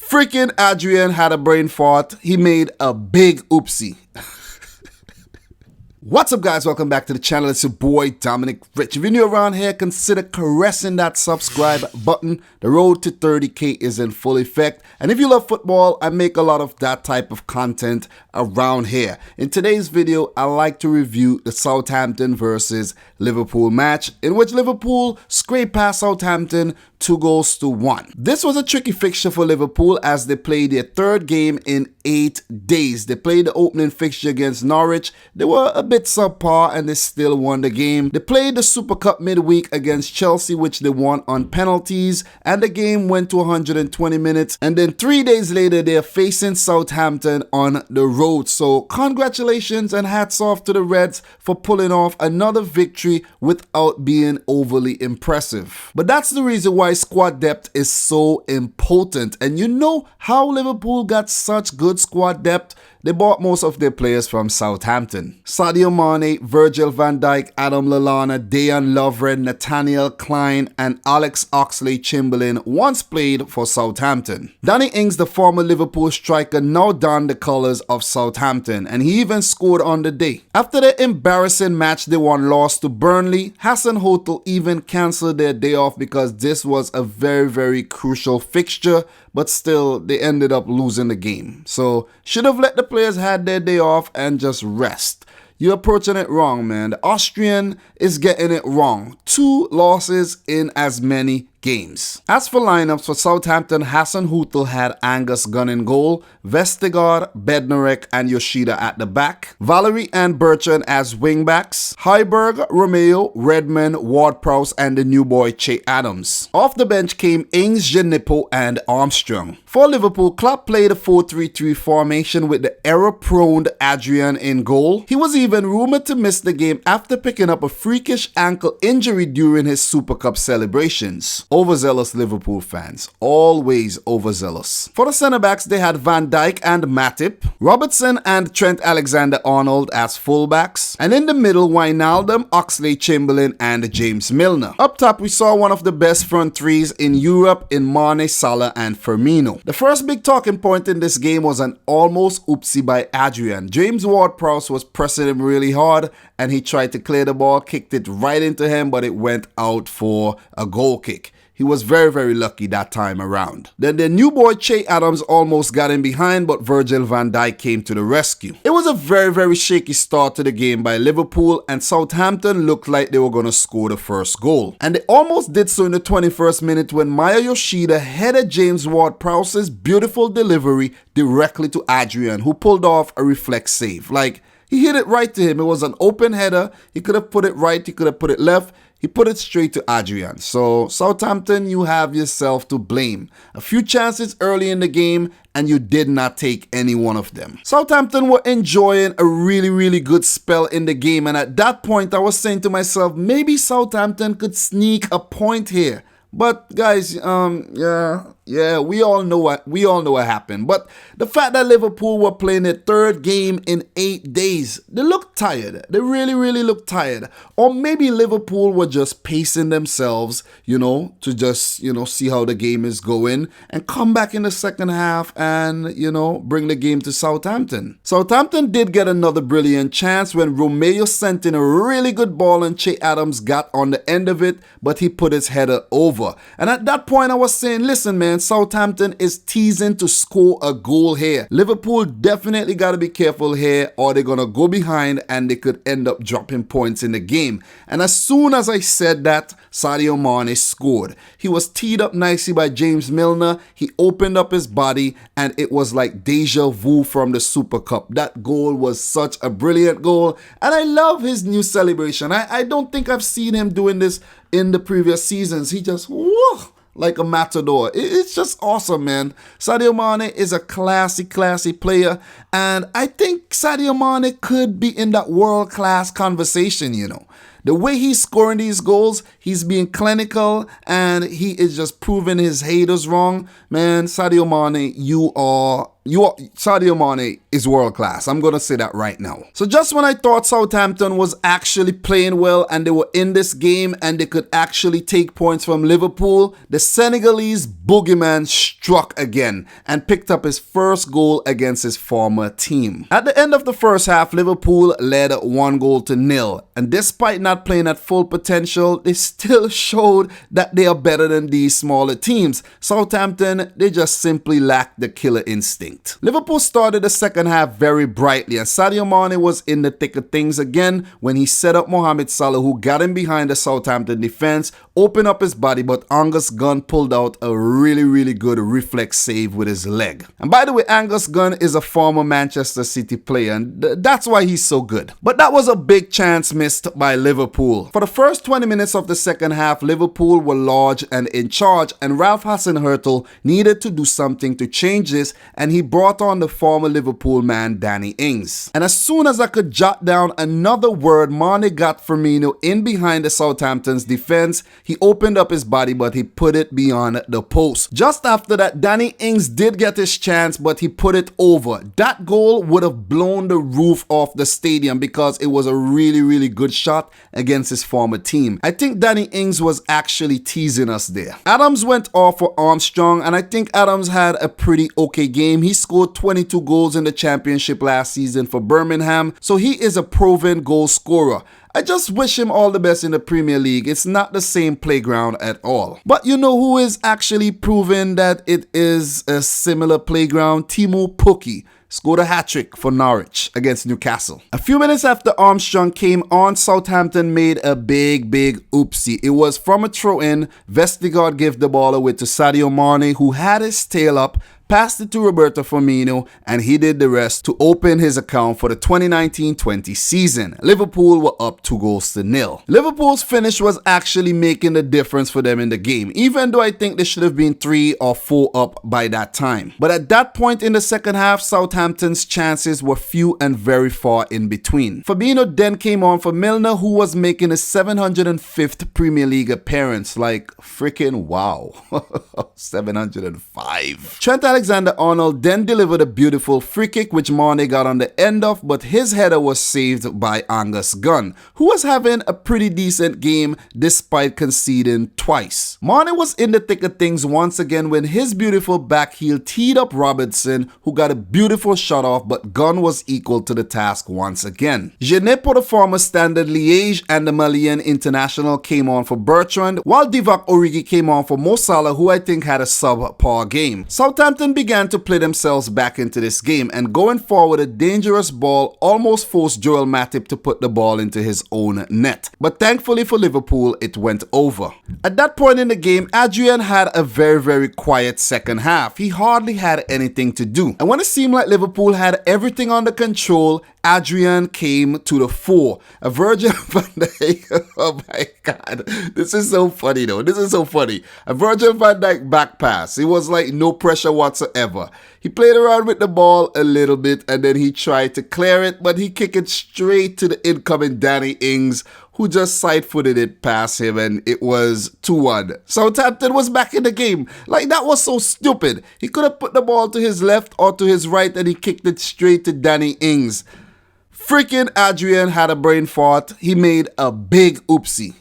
Freaking Adrian had a brain fart. He made a big oopsie. What's up, guys? Welcome back to the channel. It's your boy Dominic Rich. If you're new around here, consider caressing that subscribe button. The road to 30k is in full effect, and if you love football, I make a lot of that type of content around here. In today's video, I like to review the Southampton versus Liverpool match, in which Liverpool scraped past Southampton 2-1. This was a tricky fixture for Liverpool as they played their third game in 8 days. They played the opening fixture against Norwich. They were a bit subpar and they still won the game. They played the Super Cup midweek against Chelsea, which they won on penalties, and the game went to 120 minutes. And then 3 days later, they are facing Southampton on the road. So congratulations and hats off to the Reds for pulling off another victory without being overly impressive. But that's the reason why squad depth is so important. And you know how Liverpool got such good squad depth? They bought most of their players from Southampton. Sadio Mane, Virgil van Dijk, Adam Lallana, Dejan Lovren, Nathaniel Klein, and Alex Oxlade-Chamberlain once played for Southampton. Danny Ings, the former Liverpool striker, now donned the colours of Southampton, and he even scored on the day. After the embarrassing match they won lost to Burnley, Hasenhuttl even cancelled their day off because this was a very crucial fixture, but still they ended up losing the game. So should have let the players had their day off and just rest. You're approaching it wrong, man. The Austrian is getting it wrong. 2 losses in as many games. As for lineups for Southampton, Hasenhuttl had Angus Gunn in goal, Vestergaard, Bednarek and Yoshida at the back, Valery and Bertrand as wingbacks, Højbjerg, Romeo, Redmond, Ward-Prowse and the new boy Che Adams. Off the bench came Ings, Djenepo and Armstrong. For Liverpool, Klopp played a 4-3-3 formation with the error-prone Adrian in goal. He was even rumored to miss the game after picking up a freakish ankle injury during his Super Cup celebrations. Overzealous Liverpool fans, always overzealous. For the centre-backs, they had Van Dijk and Matip, Robertson and Trent Alexander-Arnold as fullbacks, and in the middle, Wijnaldum, Oxlade-Chamberlain and James Milner. Up top, we saw one of the best front threes in Europe in Mane, Salah and Firmino. The first big talking point in this game was an almost oopsie by Adrian. James Ward-Prowse was pressing him really hard and he tried to clear the ball, kicked it right into him, but it went out for a goal kick. He was very lucky that time around. Then the new boy Che Adams almost got in behind, but Virgil van Dijk came to the rescue. It was a very shaky start to the game by Liverpool, and Southampton looked like they were going to score the first goal. And they almost did so in the 21st minute when Maya Yoshida headed James Ward-Prowse's beautiful delivery directly to Adrian, who pulled off a reflex save. Like, he hit it right to him. It was an open header. He could have put it right. He could have put it left. He put it straight to Adrian. So Southampton, you have yourself to blame. A few chances early in the game and you did not take any one of them. Southampton were enjoying a really good spell in the game, and at that point I was saying to myself, maybe Southampton could sneak a point here. But guys, we all know what happened. But the fact that Liverpool were playing their third game in 8 days, they looked tired. They really looked tired. Or maybe Liverpool were just pacing themselves, to just, see how the game is going and come back in the second half and, bring the game to Southampton. Southampton did get another brilliant chance when Romeo sent in a really good ball and Che Adams got on the end of it, but he put his header over. And at that point I was saying, listen man, Southampton is teasing to score a goal here. Liverpool definitely got to be careful here or they're going to go behind and they could end up dropping points in the game. And as soon as I said that, Sadio Mane scored. He was teed up nicely by James Milner. He opened up his body and it was like deja vu from the Super Cup. That goal was such a brilliant goal and I love his new celebration. I don't think I've seen him doing this in the previous seasons. He just, whoa, like a matador. It's just awesome, man. Sadio Mane is a classy player, and I think Sadio Mane could be in that world-class conversation, The way he's scoring these goals, he's being clinical, and he is just proving his haters wrong. Man, Sadio Mane, you are Sadio Mane is world class. I'm going to say that right now. So just when I thought Southampton was actually playing well and they were in this game and they could actually take points from Liverpool, the Senegalese boogeyman struck again and picked up his first goal against his former team. At the end of the first half, Liverpool led 1-0, and despite not playing at full potential, they still showed that they are better than these smaller teams. Southampton, they just simply lacked the killer instinct. Liverpool started the second half very brightly, and Sadio Mane was in the thick of things again when he set up Mohamed Salah, who got in behind the Southampton defense, opened up his body, but Angus Gunn pulled out a really good reflex save with his leg. And by the way, Angus Gunn is a former Manchester City player, and that's why he's so good. But that was a big chance missed by Liverpool. For the first 20 minutes of the second half, Liverpool were large and in charge, and Ralph Hasenhüttl needed to do something to change this, and he brought on the former Liverpool man Danny Ings. And as soon as I could jot down another word, Mane got Firmino in behind the Southampton's defense. He opened up his body, but he put it beyond the post. Just after that, Danny Ings did get his chance, but he put it over. That goal would have blown the roof off the stadium because it was a really good shot against his former team. I think Danny Ings was actually teasing us there. Adams went off for Armstrong, and I think Adams had a pretty okay game. He scored 22 goals in the championship last season for Birmingham, so he is a proven goal scorer. I just wish him all the best in the Premier League. It's not the same playground at all. But you know who is actually proving that it is a similar playground? Timo Pukki scored a hat-trick for Norwich against Newcastle. A few minutes after Armstrong came on, Southampton made a big oopsie. It was from a throw-in. Vestergaard gave the ball away to Sadio Mane, who had his tail up, passed it to Roberto Firmino, and he did the rest to open his account for the 2019-20 season. Liverpool were up 2-0. Liverpool's finish was actually making the difference for them in the game, even though I think they should have been 3 or 4 up by that time. But at that point in the second half, Southampton's chances were few and very far in between. Fabinho then came on for Milner, who was making his 705th Premier League appearance. Like, freaking wow. 705. Trent Alexander-Arnold then delivered a beautiful free kick which Mane got on the end of, but his header was saved by Angus Gunn, who was having a pretty decent game despite conceding twice. Mane was in the thick of things once again when his beautiful back heel teed up Robertson, who got a beautiful shot off, but Gunn was equal to the task once again. Genet for the former Standard Liège and the Malian international came on for Bertrand, while Divock Origi came on for Mo Salah, who I think had a subpar game. Southampton began to play themselves back into this game, and going forward, a dangerous ball almost forced Joel Matip to put the ball into his own net. But thankfully for Liverpool, it went over. At that point in the game, Adrian had a very quiet second half. He hardly had anything to do. And when it seemed like Liverpool had everything under control, Adrian came to the fore. A Virgil van Dijk, oh my God, this is so funny though, this is so funny. A Virgil van Dijk back pass. It was like no pressure whatsoever. He played around with the ball a little bit and then he tried to clear it, but he kicked it straight to the incoming Danny Ings, who just side-footed it past him, and it was 2-1. Southampton was back in the game. Like, that was so stupid. He could have put the ball to his left or to his right and he kicked it straight to Danny Ings. Freaking Adrian had a brain fart. He made a big oopsie.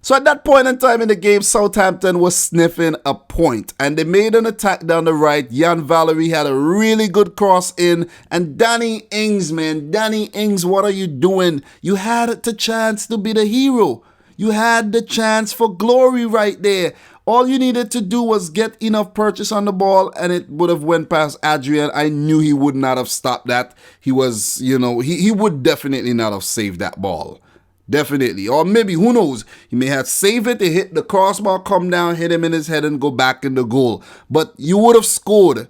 So at that point in time in the game, Southampton was sniffing a point, and they made an attack down the right. Jan Valery had a really good cross in, and Danny Ings, man, Danny Ings, what are you doing? You had the chance to be the hero. You had the chance for glory right there. All you needed to do was get enough purchase on the ball and it would have went past Adrian. I knew he would not have stopped that. He was, you know, he would definitely not have saved that ball. Definitely. Or maybe, who knows, he may have saved it, to hit the crossbar, come down, hit him in his head and go back in the goal. But you would have scored.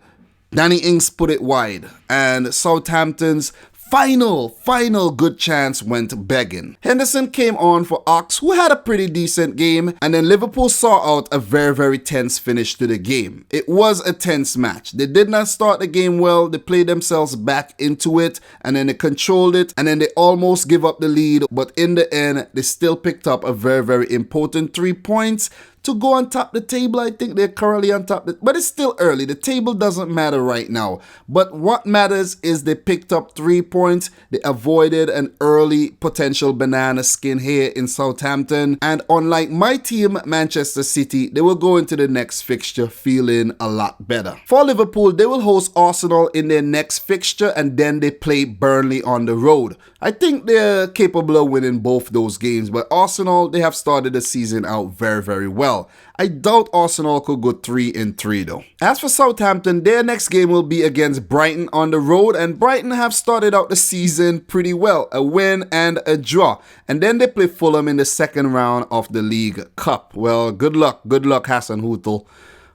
Danny Ings put it wide. And Southampton's final good chance went begging. Henderson came on for Ox, who had a pretty decent game, and then Liverpool saw out a very tense finish to the game. It was a tense match. They did not start the game well. They played themselves back into it, and then they controlled it, and then they almost give up the lead, but in the end, they still picked up a very important 3 points to go on top the table. I think they're currently on top, but it's still early. The table doesn't matter right now. But what matters is they picked up 3 points. They avoided an early potential banana skin here in Southampton. And unlike my team, Manchester City, they will go into the next fixture feeling a lot better. For Liverpool, they will host Arsenal in their next fixture and then they play Burnley on the road. I think they're capable of winning both those games, but Arsenal, they have started the season out very, very well. I doubt Arsenal could go 3-3 though. As for Southampton, their next game will be against Brighton on the road, and Brighton have started out the season pretty well, a win and a draw. And then they play Fulham in the second round of the League Cup. Well, good luck, Hassan Hutel.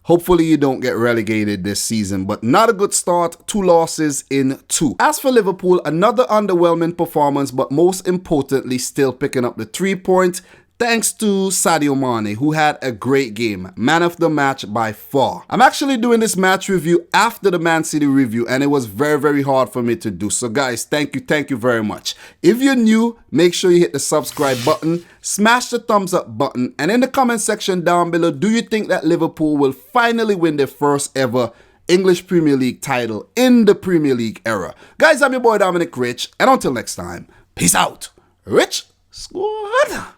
Hopefully you don't get relegated this season, but not a good start, 2 losses in 2. As for Liverpool, another underwhelming performance, but most importantly still picking up the 3 points thanks to Sadio Mane, who had a great game, man of the match by far. I'm actually doing this match review after the Man City review, and it was very, very hard for me to do. So guys, thank you very much. If you're new, make sure you hit the subscribe button, smash the thumbs up button, and in the comment section down below, do you think that Liverpool will finally win their first ever English Premier League title in the Premier League era? Guys, I'm your boy Dominic Rich, and until next time, peace out. Rich Squad.